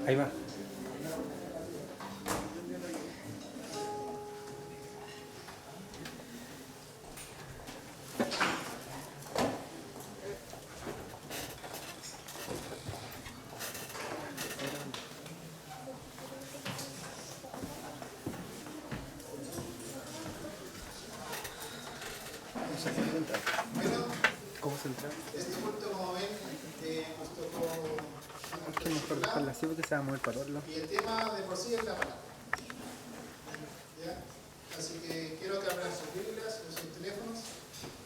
Ahí va. ¿Cómo se entra? Este culto, como ven, nos tocó Es que mejor dejarla así porque se va a mover para otro lado. y el tema de por sí es la palabra. ¿Ya? Así que quiero que abran sus Biblias o sus teléfonos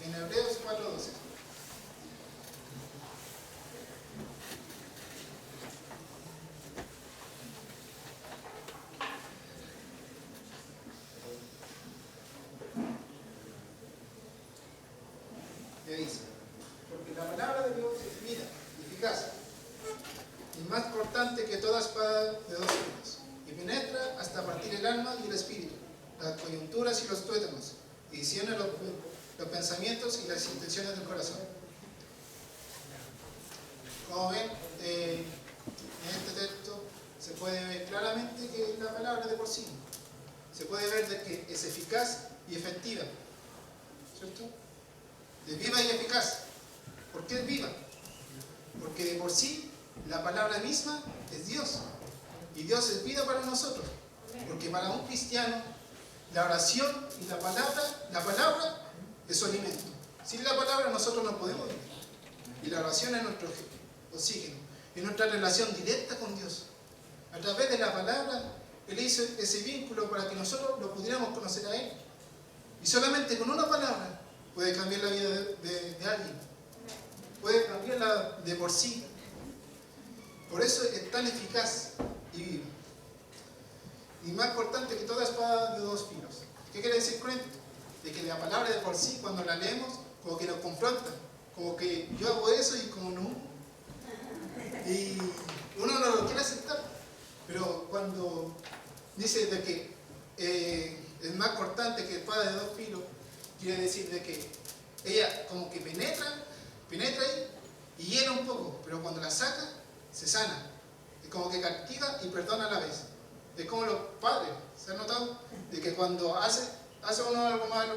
en Hebreos 4:12. ¿Qué dice? Porque la palabra de Dios es vida, eficaz, y más cortante que toda espada de dos filos, y penetra hasta partir el alma y el espíritu, las coyunturas y los tuétanos, y discierne los pensamientos y las intenciones del corazón. Como ven, en este texto se puede ver claramente que la palabra de por sí se puede ver de que es eficaz y efectiva, ¿cierto? Es viva y eficaz. ¿Por qué es viva? Porque de por sí la palabra misma es Dios. Y Dios es vida para nosotros. Porque para un cristiano la oración y la palabra es su alimento. Sin la palabra nosotros no podemos vivir. Y la oración es nuestro oxígeno. Es nuestra relación directa con Dios. A través de la palabra Él hizo ese vínculo para que nosotros lo pudiéramos conocer a Él. Y solamente con una palabra puede cambiar la vida de alguien. Puede cambiarla de por sí. Por eso es tan eficaz y viva. Y más cortante que toda espada de dos filos. ¿Qué quiere decir con esto? De que la palabra de por sí, cuando la leemos, como que nos confronta. Como que yo hago eso y como no. Y uno no lo quiere aceptar. Pero cuando dice de que es más cortante que espada de dos filos, quiere decir de que ella como que penetra ahí y hiera un poco, pero cuando la saca, se sana. Es como que castiga y perdona a la vez. Es como los padres, ¿se han notado? De que cuando hace uno algo malo,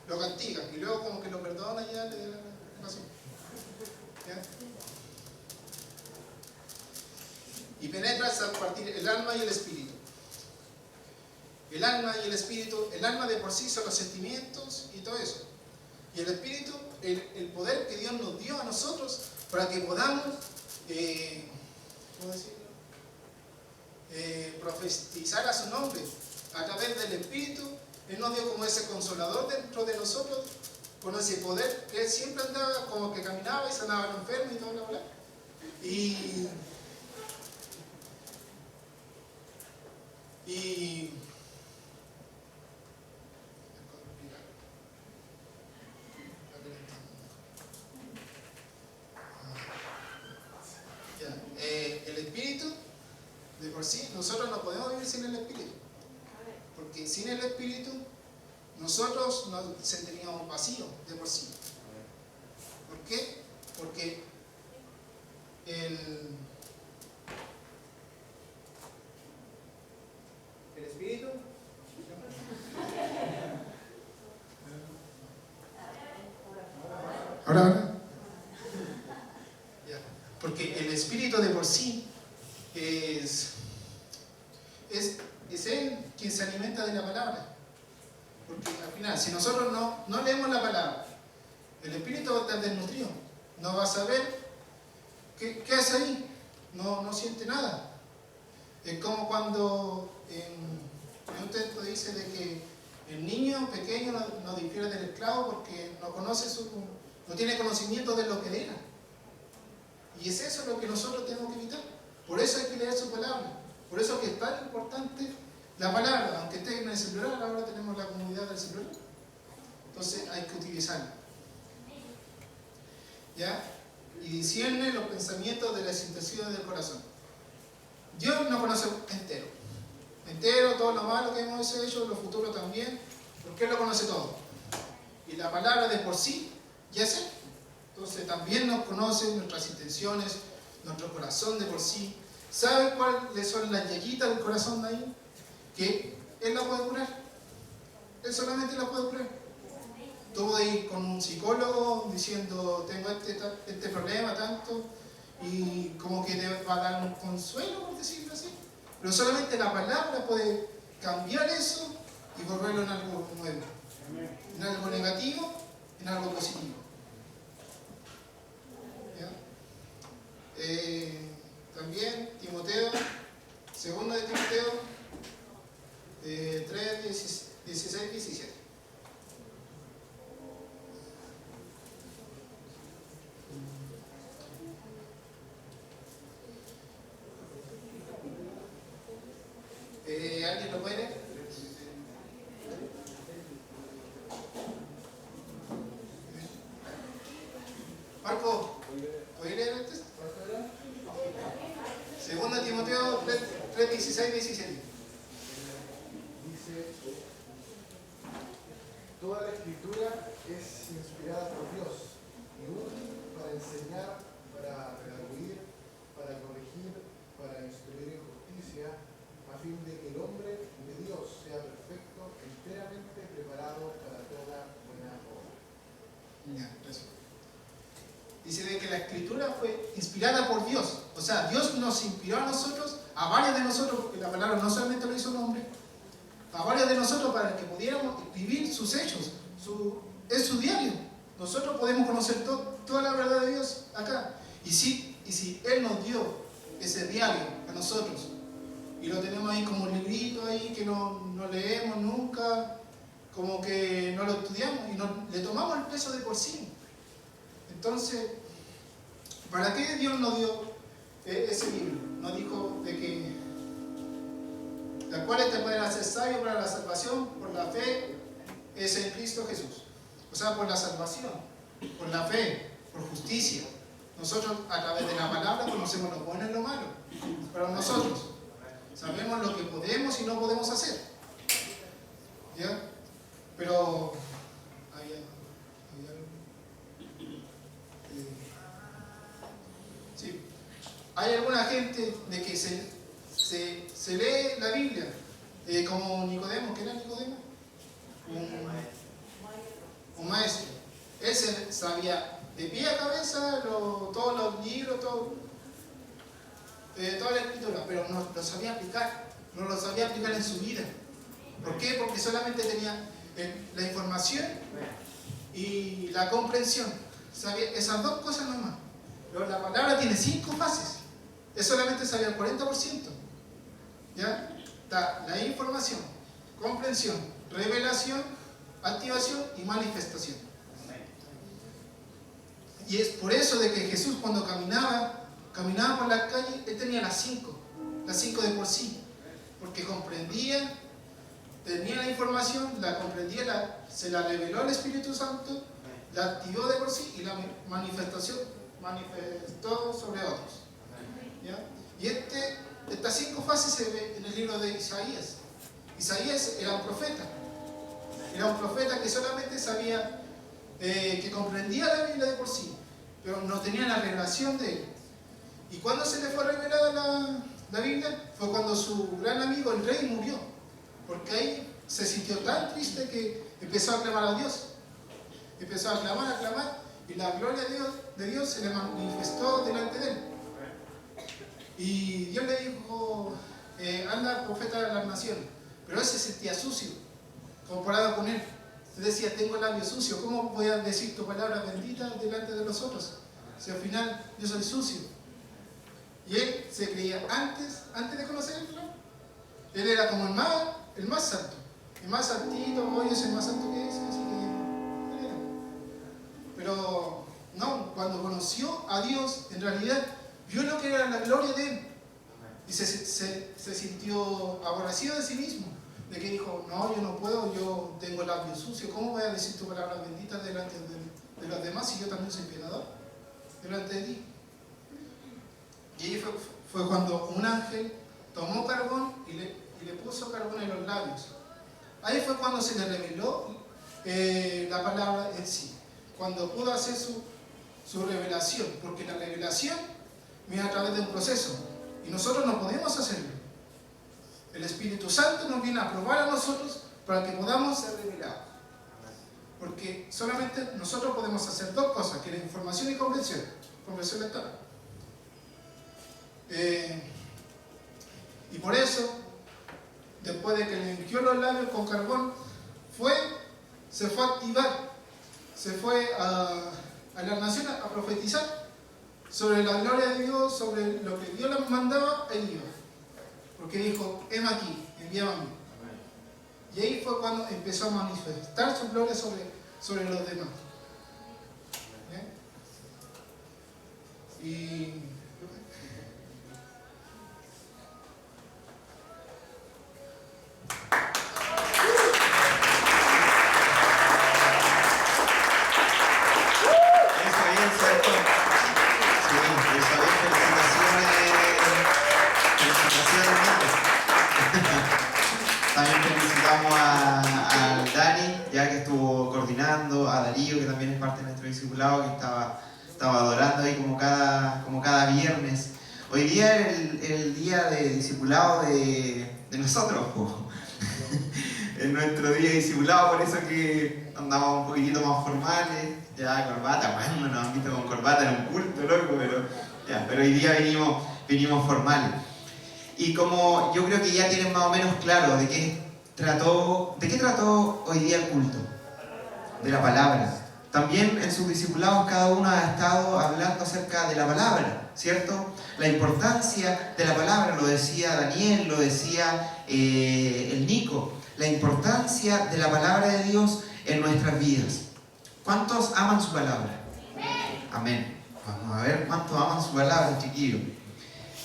lo castiga y luego como que lo perdona y ya le da la razón. ¿Ya? Y penetra hasta partir el alma y el espíritu. El alma y el espíritu, el alma de por sí son los sentimientos y todo eso. Y el espíritu, el poder que Dios nos dio a nosotros para que podamos, ¿cómo decirlo? Profetizar a su nombre. A través del espíritu, Él nos dio como ese consolador dentro de nosotros, con ese poder que Él siempre andaba, como que caminaba y sanaba a los enfermos y todo lo demás. El espíritu, de por sí, nosotros no podemos vivir sin el espíritu. Porque sin el espíritu, nosotros nos sentiríamos vacíos de por sí. ¿Por qué? Porque el espíritu ahora ya. Porque el espíritu de por sí es Él quien se alimenta de la palabra. Porque al final, si nosotros no leemos la palabra, el espíritu va a estar desnutrido, no va a saber qué hace ahí, no siente nada. Es como cuando en un texto dice de que el niño pequeño no difiere del esclavo porque no tiene conocimiento de lo que era. Y es eso lo que nosotros tenemos que evitar. Por eso hay que leer su palabra. Por eso que es tan importante la palabra, aunque esté en el celular, ahora tenemos la comodidad del celular. Entonces hay que utilizarla. ¿Ya? Y discierne los pensamientos de las intenciones del corazón. Dios nos conoce entero, todo lo malo que hemos hecho, lo futuro también, porque Él lo conoce todo. Y la palabra de por sí ya es Él. Entonces también nos conoce nuestras intenciones, nuestro corazón de por sí, ¿Sabe cuáles son las llaguitas del corazón de ahí? Que Él la puede curar. Él solamente la puede curar. Tú puedes ir con un psicólogo diciendo, tengo este problema tanto, y como que te va a dar un consuelo, por decirlo así. Pero solamente la palabra puede cambiar eso y volverlo en algo nuevo. En algo negativo, en algo positivo. ¿Ya? También Timoteo, segunda de Timoteo 3, 16, 17. ¿Alguien lo puede leer? Marco, ¿puedes leer el texto? Segunda Timoteo 3, 16, 17. Dice, toda la escritura es inspirada por Dios y útil para enseñar, para redarguir, para corregir, para instruir en justicia, a fin de que el hombre de Dios sea perfecto, enteramente preparado para toda buena obra. Ya, eso. Dice de que la escritura fue inspirada por Dios. O sea, Dios nos inspiró a nosotros, a varios de nosotros, porque la palabra no solamente lo hizo un hombre, a varios de nosotros para que pudiéramos escribir sus hechos, es su diario. Nosotros podemos conocer toda la verdad de Dios acá. Y si Él nos dio ese diario a nosotros, y lo tenemos ahí como un librito ahí que no leemos nunca, como que no lo estudiamos y le tomamos el peso de por sí. Entonces, ¿para qué Dios nos dio ese libro? Nos dijo de que las cuales te pueden hacer sabio para la salvación por la fe es en Cristo Jesús. O sea, por la salvación, por la fe, por justicia. Nosotros a través de la palabra conocemos lo bueno y lo malo. Para nosotros sabemos lo que podemos y no podemos hacer. ¿Ya? Pero sí. Hay alguna gente de que se lee la Biblia como Nicodemo. ¿Qué era Nicodemo? Un maestro. Él sabía de pie a cabeza todos los libros, toda la escritura, pero no lo sabía aplicar. No lo sabía aplicar en su vida. ¿Por qué? Porque solamente tenía la información y la comprensión. Sabía esas dos cosas nomás. Pero la palabra tiene 5 fases. Él solamente sabía el 40%. ¿Ya? Está la información, comprensión, revelación, activación y manifestación. Y es por eso de que Jesús cuando caminaba por la calle, Él tenía las 5 de por sí. Porque comprendía, tenía la información, la comprendía, se la reveló el Espíritu Santo, la activó de por sí y la manifestó sobre otros. ¿Ya? Y estas 5 fases se ven en el libro de Isaías. Isaías era un profeta. Era un profeta que solamente sabía, que comprendía la Biblia de por sí, pero no tenía la revelación de él. Y cuando se le fue revelada la Biblia, fue cuando su gran amigo, el rey, murió. Porque ahí se sintió tan triste que empezó a clamar a Dios. Empezó a clamar, y la gloria de Dios se le manifestó delante de él. Y Dios le dijo, anda, profeta de las naciones. Pero él se sentía sucio, comparado con él. Él decía, tengo el labio sucio, ¿cómo voy a decir tu palabra bendita delante de los otros? Si al final yo soy sucio. Y él se creía, antes de conocer el plan, él era como el más santo. El más santito, hoy es el más santo que es, así que él era. Pero no, cuando conoció a Dios, en realidad vio lo que era la gloria de él. Y se sintió aborrecido de sí mismo. De que dijo, no, yo no puedo, yo tengo el labio sucio. ¿Cómo voy a decir tu palabra bendita delante de los demás si yo también soy pecador? Delante de ti. Y ahí fue cuando un ángel tomó carbón y le puso carbón en los labios. Ahí fue cuando se le reveló la palabra en sí. Cuando pudo hacer su revelación. Porque la revelación viene a través de un proceso. Y Y nosotros no podemos hacerlo. El Espíritu Santo nos viene a probar a nosotros para que podamos ser revelados. Porque solamente nosotros podemos hacer dos cosas, que es información y convención. Convención lectora. Y por eso, después de que le limpió los labios con carbón, se fue a activar, se fue a las naciones a profetizar sobre la gloria de Dios, sobre lo que Dios les mandaba, él iba. Porque dijo, heme aquí, envíame a mí. Y ahí fue cuando empezó a manifestar su gloria sobre los demás. ¿Bien? Y también felicitamos al Dani, ya que estuvo coordinando, a Darío, que también es parte de nuestro discipulado, que estaba adorando ahí como cada viernes. Hoy día es el día de discipulado de nosotros, es nuestro día de discipulado, por eso que andamos un poquitito más formales, ya corbata, bueno, nos han visto con corbata en un culto, loco, pero hoy día venimos formales. Y como yo creo que ya tienen más o menos claro de qué trató hoy día el culto, de la palabra. También en sus discipulados cada uno ha estado hablando acerca de la palabra, ¿cierto? La importancia de la palabra, lo decía Daniel, lo decía el Nico, la importancia de la palabra de Dios en nuestras vidas. ¿Cuántos aman su palabra? Amén. Vamos a ver cuántos aman su palabra, chiquillos.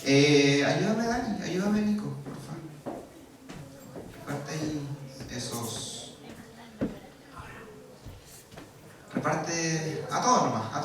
Ayúdame Dani, ayúdame Nico, por favor. Reparte ahí reparte a todos nomás, a todos.